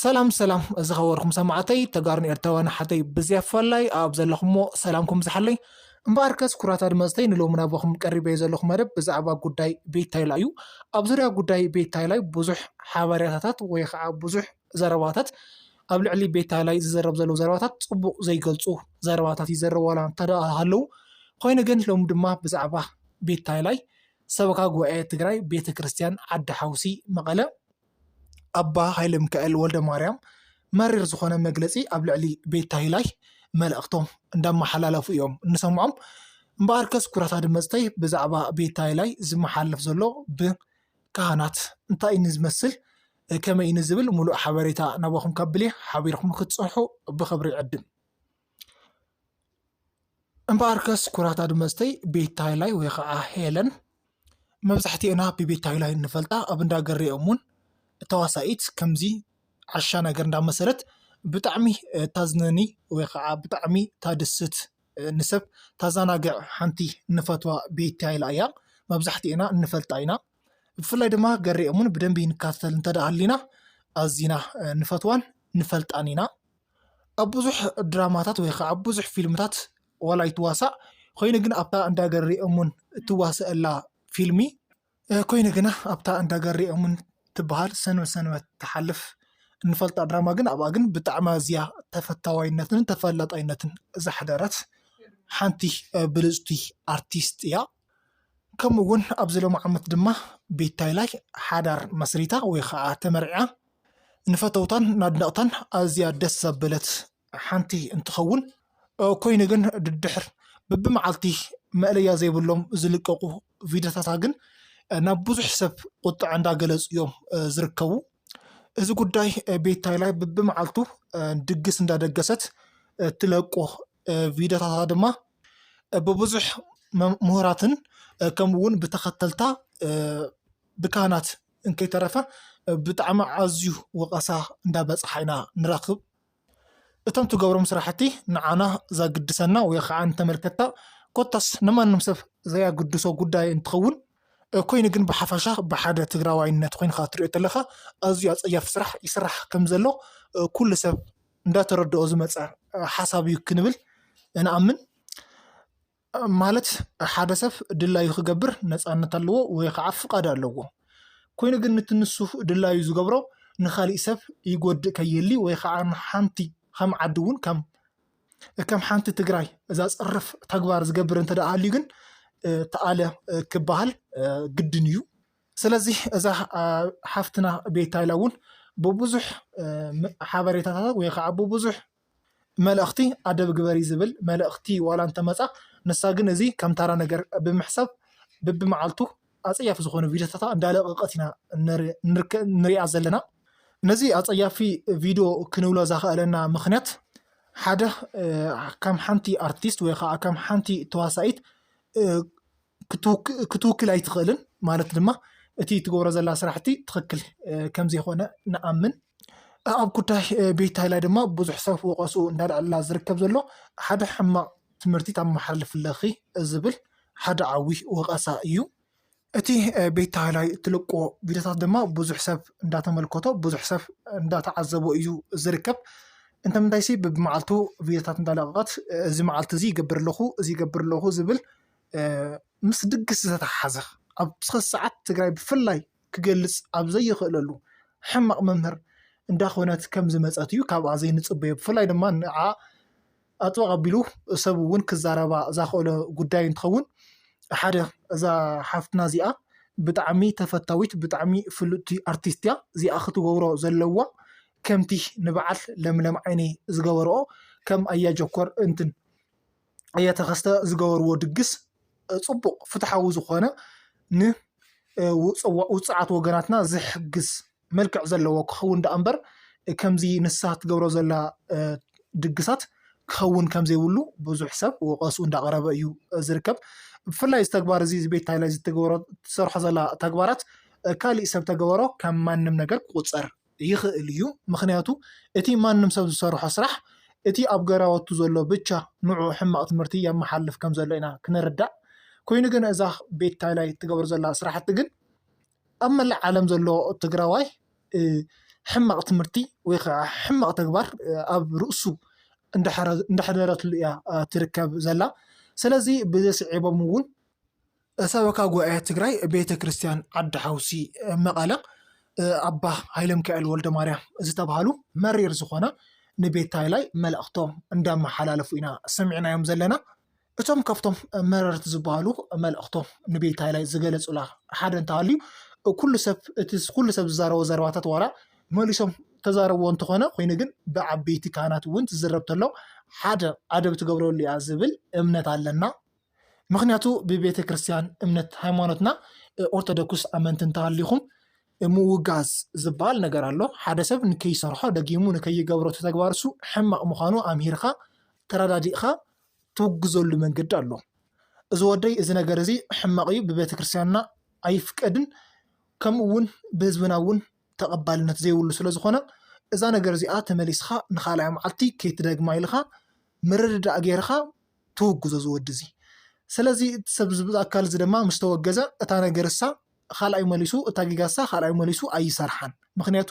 ሰላም እዚ ኸበርኩም ሰማዕተይ ተጋርን ኤርትራውያን ሓተይ ብዝያፈላይ ኣብ ዘለኹሞ ሰላምኩም ዝሓለይ እምበኣርከስ ኩራታ ድመፅተይ ንሎሚ ናባኹም ቀሪበ ዘለኹም መደብ ብዛዕባ ጉዳይ ቤት ታይላ እዩ። ኣብ ዙርያ ጉዳይ ቤት ታይላይ ብዙሕ ሓበሬታታት ወይ ከዓ ብዙሕ ዘረባታት ኣብ ልዕሊ ቤት ታይላይ ዝዘረብ ዘለዉ ዘረባታት ፅቡቕ ዘይገልፁ ዘረባታት ይዘረቡ ዋላ እንተሃለዉ ኮይኑ ግን ሎሚ ድማ ብዛዕባ ቤት ታይላይ ሰበካ ጉባኤ ትግራይ ቤተ ክርስቲያን ዓዲ ሓውሲ መቐለ ኣባ ሃይለ ሚካኤል ወልደ ማርያም መሪር ዝኾነ መግለፂ ኣብ ልዕሊ ቤት ታይላይ መልእኽቶም እንዳመሓላለፉ እዮም እንሰምዖም። እምበኣርከስ ኩራታ ድመፅተይ ብዛዕባ ቤት ታይላይ ዝመሓለፍ ዘሎ ብካህናት እንታይ እዩ ዝመስል ከመይ እዩ ዝብል ሙሉእ ሓበሬታ ናባኹም ከብል ሓቢርኩም ክትፅሑ ብክብሪ ይዕድም። እምበኣርከስ ኩራታ ድመፅተይ ቤት ታይላይ ወይ ከዓ ሄለን መብዛሕትኤና ብቤት ታይላይ ንፈልጣ ኣብ እንዳገሪኦም እውን ተዋሳኢት ከምዚ ዓሻ ነገር እንዳመሰረት ብጣዕሚ ታዝነኒ ወይ ከዓ ብጣዕሚ ታድስት ንሰብ ታዘናግዕ ሓንቲ ንፈትዋ ቤት ታይላ እያ። መብዛሕትኤና ንፈልጣ ኢና። ብፍላይ ድማ ገሪኦምን ብደንቢ ንካተል እንተደኣሊና ኣዝና ንፈትዋን ንፈልጣን ኢና። ኣብ ብዙሕ ድራማታት ወይ ከዓ ብዙሕ ፊልምታት ዋላ ይትዋሳእ ኮይኑ ግን ኣብታ እንዳገሪኦምን እትዋስአላ ፊልሚ ኮይኑ ግና ኣብታ እንዳገሪኦምን ትበሃል ሰንበት ተሓልፍ እንፈልጣ ድራማ ግን ኣብኣ ግን ብጣዕሚ ኣዝያ ተፈታዋይነትን ተፈላጣይነትን ዘሕደረት ሓንቲ ብልፅቲ ኣርቲስት እያ። ከምኡ እውን ኣብዚ ሎሚ ዓመት ድማ ቤት ታይላይ ሓዳር መስሪታ ወይ ከዓ ተመርዒያ ንፈተውታን ናድነቕታን ኣዝያ ደስ ዘበለት ሓንቲ እንትኸውን ኮይኑ ግን ድድሕር በብመዓልቲ መእለያ ዘይብሎም ዝልቀቁ ቪድዮታታ ግን ናብ ብዙሕ ሰብ ቁጥዕ እንዳገለፁ እዮም ዝርከቡ። እዚ ጉዳይ ቤት ታይላይ በብመዓልቱ ድግስ እንዳደገሰት ትለቆ ቪድዮታታ ድማ ብብዙሕ ምሁራትን ከምኡ እውን ብተኸተልታ ብካህናት እንከይተረፈ ብጣዕሚ ኣዝዩ ወቀሳ እንዳበፅሓ ኢና ንረክብ። እቶም ትገብሮም ስራሕቲ ንዓና ዘግድሰና ወይ ከዓ እንተመልከታ ኮታስ ንማንም ሰብ ዘያግድሶ ጉዳይ እንትኸውን ኮይኑ ግን ብሓፈሻ ብሓደ ትግራዋይነት ኮይንካ ትሪኦ ተለካ ኣዝዩ ኣፀያፍ ስራሕ ይስራሕ ከም ዘሎ ኩሉ ሰብ እንዳተረድኦ ዝመፀ ሓሳብ እዩ ክንብል ንኣምን። ማለት ሓደ ሰብ ድላዩ ክገብር ነፃነት ኣለዎ ወይ ከዓ ፍቃድ ኣለዎ። ኮይኑ ግን ንትንሱ ድላዩ ዝገብሮ ንካሊእ ሰብ ይጎድእ ከየሊ ወይ ከዓ ሓንቲ ከም ዓዲ እውን ከም ሓንቲ ትግራይ እዛ ፀርፍ ተግባር ዝገብር እንተደኣልዩ ግን ተኣለ ክበሃል ግድን እዩ። ስለዚ እዛ ሓፍትና ቤት ታይላ እውን ብብዙሕ ሓበሬታታት ወይ ከዓ ብብዙሕ መልእኽቲ ኣደብ ግበሪ ዝብል መልእኽቲ ዋላ እንተመፃ ንሳ ግን እዚ ከም ታራ ነገር ብምሕሳብ በብመዓልቱ ኣፀያፊ ዝኾነ ቪድዮታታ እንዳለቐቐት ኢና ንሪኣ ዘለና። ነዚ ኣፀያፊ ቪድዮ ክንብሎ ዘኽእለና ምክንያት ሓደ ከም ሓንቲ ኣርቲስት ወይ ከዓ ከም ሓንቲ ተዋሳኢት ክትውክል ኣይትኽእልን ማለት ድማ እቲ ትገብሮ ዘላ ስራሕቲ ትኽክል ከም ዘይኮነ ንኣምን። ኣብ ጉዳይ ቤት ታይላይ ድማ ብዙሕ ሰብ ወቀሱ እንዳልዓላ ዝርከብ ዘሎ ሓደ ሕማቕ ትምህርቲ ተመሓላልፍ ኣለኺ ዝብል ሓደ ዓብይ ወቀሳ እዩ። እቲ ቤት ታይላይ ትልቆ ቪድዮታት ድማ ብዙሕ ሰብ እንዳተመልከቶ ብዙሕ ሰብ እንዳተዓዘቦ እዩ ዝርከብ። እንተምንታይሲ ብመዓልቱ ቪድዮታት እንዳለቐቐት እዚ መዓልቲ እዚ ይገብር ኣለኹ እዚ ይገብር ኣለኹ ዝብል ምስ ድግስ ዝተተሓሓዘ ኣብ ስኸስ ሰዓት ትግራይ ብፍላይ ክገልፅ ኣብ ዘይኽእለሉ ሕማቕ መምህር እንዳኾነት ከም ዝመፀት እዩ ካብኣ ዘይንፅበዮ። ብፍላይ ድማ ንዓ ኣጥባቕ ኣቢሉ ሰብ እውን ክዛረባ ዘኽእሎ ጉዳይ እንትኸውን ሓደ እዛ ሓፍትና እዚኣ ብጣዕሚ ተፈታዊት ብጣዕሚ ፍልጥቲ ኣርቲስት እያ። እዚኣ ክትገብሮ ዘለዋ ከምቲ ንበዓል ለምለም ዓይኒ ዝገበርኦ ከም ኣያጀኮር እንትን እያተኸስተ ዝገበርዎ ድግስ ፅቡቕ ፍትሓዊ ዝኾነ ንውፅዓት ወገናትና ዝሕግዝ መልክዕ ዘለዎ ክኸውን ዳ እምበር ከምዚ ንሳ ትገብሮ ዘላ ድግሳት ክኸውን ከም ዘይብሉ ብዙሕ ሰብ ወቀሱ እንዳቀረበ እዩ ዝርከብ። ብፍላይ እዚ ተግባር እዚ ቤት ታይላይ ትሰርሖ ዘላ ተግባራት ካሊእ ሰብ ተገበሮ ከም ማንም ነገር ክቁፀር ይኽእል እዩ። ምክንያቱ እቲ ማንም ሰብ ዝሰርሖ ስራሕ እቲ ኣብ ገራወቱ ዘሎ ብቻ ንዑ ሕማቕ ትምህርቲ የመሓልፍ ከም ዘሎ ኢና ክንርዳእ። ኮይኑ ግን እዛ ቤት ታይላይ ትገብር ዘላ ስራሕቲ ግን ኣብ መላእ ዓለም ዘሎ ትግራዋይ ሕማቕ ትምህርቲ ወይ ከዓ ሕማቕ ተግባር ኣብ ርእሱ እንዳሕደረትሉ እያ ትርከብ ዘላ ስለዚ ብዘስዒቦም እውን ሰበካ ጉባኤ ትግራይ ቤተ ክርስቲያን ዓዲ ሓውሲ መቐለ ኣባ ሃይለ ሚካኤል ወልደ ማርያም ዝተባሃሉ መሪር ዝኾነ ንቤት ሃይላይ መልእኽቶም እንዳመሓላለፉ ኢና ሰሚዕናዮም ዘለና እቶም ካብቶም መረርቲ ዝበሃሉ መልእኽቶም ንቤት ሃይላይ ዝገለጹላ ሓደ እንተሃልዩ ኩሉ ሰብ ዝዛረቦ ዘረባታት ዋላ መሊሶም ተዛረብዎ እንትኾነ ኮይኑ ግን ብዓበይቲ ካህናት እውን ትዝረብ ተሎ ሓደ ኣደብ ትገብረሉ እያ ዝብል እምነት ኣለና ምክንያቱ ብቤተ ክርስቲያን እምነት ሃይማኖትና ኦርቶዶክስ ኣመንቲ እንተሃሊኹም ምውጋዝ ዝበሃል ነገር ኣሎ ሓደ ሰብ ንከይሰርሖ ደጊሙ ንከይገብሮ ተግባርሱ ሕማቕ ምዃኑ ኣምሂርካ ተረዳዲእካ ትውግዘሉ መንገዲ ኣሎ እዚ ወደይ እዚ ነገር እዚ ሕማቕ እዩ ብቤተ ክርስቲያንና ኣይፍቀድን ከምኡ እውን ብህዝብና እውን ተቐባልነት ዘይብሉ ስለ ዝኾነ እዛ ነገር እዚኣ ተመሊስካ ንኻልኣይ መዓልቲ ከይትደግማ ኢልካ ምርድዳእ ጌርካ ትውግዞ ዝወዲ እዚ ስለዚ ሰብ ኣካል እዚ ድማ ምስ ተወገዘ እታ ነገርሳ ካልኣይ መሊሱ እታ ጊጋሳ ካልኣይ መሊሱ ኣይሰርሓን ምክንያቱ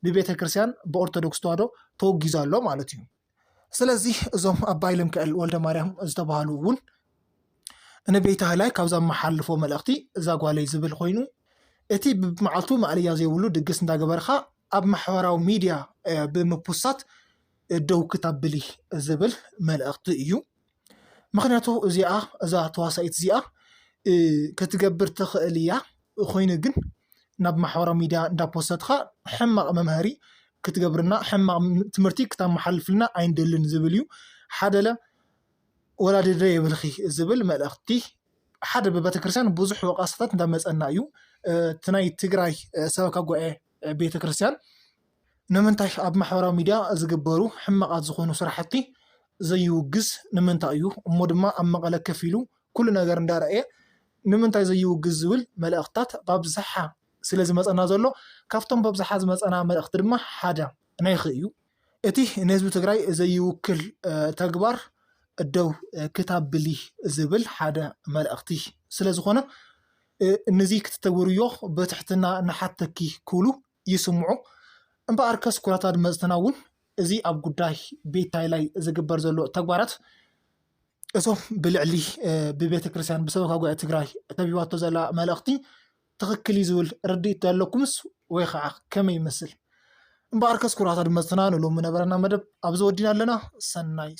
ብቤተ ክርስቲያን ብኦርቶዶክስ ተዋህዶ ተወጊዙ ኣሎ ማለት እዩ ስለዚ እዞም ኣባ ሃይለ ሚካኤል ወልደ ማርያም ዝተባሃሉ እውን ንቤት ሃይላይ ካብዛ መሓልፎ መልእኽቲ እዛ ጓለይ ዝብል ኮይኑ እቲ ብመዓልቱ ማዕልያ ዘይብሉ ድግስ እንዳገበርካ ኣብ ማሕበራዊ ሚድያ ብምፑሳት ደው ክታብሊ ዝብል መልእኽቲ እዩ ምክንያቱ እዛ ተዋሳኢት እዚኣ ክትገብር ትኽእል እያ ኮይኑ ግን ናብ ማሕበራዊ ሚድያ እንዳፖስተትካ ሕማቕ መምሃሪ ክትገብርና ሕማቕ ትምህርቲ ክተመሓልፍልና ኣይንደልን ዝብል እዩ ሓደለ ወላድደ የብልኺ ዝብል መልእኽቲ ሓደ በቤተ ክርስቲያን ብዙሕ ወቃሳታት እንዳመፀና እዩ ትናይ ትግራይ ሰበካ ጉባኤ ቤተ ክርስቲያን ንምንታይ ኣብ ማሕበራዊ ሚድያ ዝግበሩ ሕማቓት ዝኾኑ ስራሕቲ ዘይውግዝ ንምንታይ እዩ እሞ ድማ ኣብ መቐለ ከፍ ኢሉ ኩሉ ነገር እንዳረአየ ንምንታይ ዘይውግዝ ዝብል መልእኽታት ብኣብዝሓ ስለ ዝመፀና ዘሎ ካብቶም ብኣብዝሓ ዝመፀና መልእኽቲ ድማ ሓደ ናይኺ እዩ እቲ ንህዝቢ ትግራይ ዘይውክል ተግባር ደው ክታብሊ ዝብል ሓደ መልእኽቲ ስለ ዝኾነ ነዚ ክትተግብርዮ በትሕትና ንሓተኪ ክብሉ ይስምዑ እምበኣር ከስ ኩራታት መፅትና እውን እዚ ኣብ ጉዳይ ቤት ሃይላይ ዝግበር ዘሎ ተግባራት እዞም ብልዕሊ ብቤተ ክርስቲያን ብሰበካ ጉባኤ ትግራይ ተቢባቶ ዘላ መልእኽቲ ትኽክል ዝብል ርድኢት ኣለኩምስ ወይ ከዓ ከመይ ይመስል እምበኣር ከስ ኩራታት መፅትና ንሎም ነበረና መደብ ኣብዚ ወዲና ኣለና ሰናይ